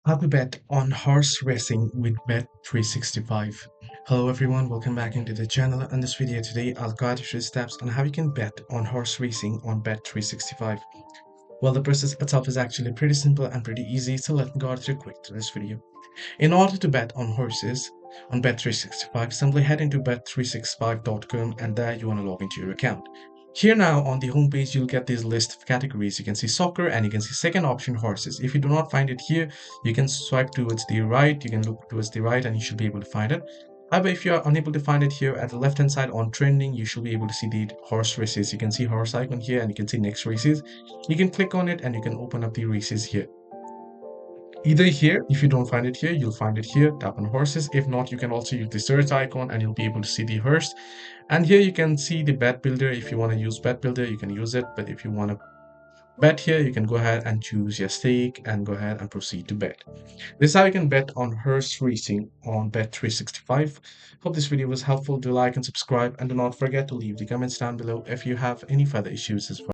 How to bet on horse racing with bet365. Hello everyone, welcome back into the channel. In this video today, I'll guide you through steps on how you can bet on horse racing on bet365. Well, the process itself is actually pretty simple and pretty easy, so let me go through quick through this video. In order to bet on horses on bet365, simply head into bet365.com and there you want to log into your account. Here now on the homepage, you'll get this list of categories. You can see soccer and you can see second option horses. If you do not find it here, you can swipe towards the right. You can look towards the right and you should be able to find it. However, if you are unable to find it here at the left hand side on trending, you should be able to see the horse races. You can see horse icon here and you can see next races. You can click on it and you can open up the races here. Either here, if you don't find it here, you'll find it here, tap on horses. If not, you can also use the search icon and you'll be able to see the horse. And here you can see the bet builder. If you want to use bet builder, you can use it. But if you want to bet here, you can go ahead and choose your stake and go ahead and proceed to bet. This is how you can bet on horse racing on bet365. Hope this video was helpful. Do like and subscribe, and do not forget to leave the comments down below if you have any further issues as well.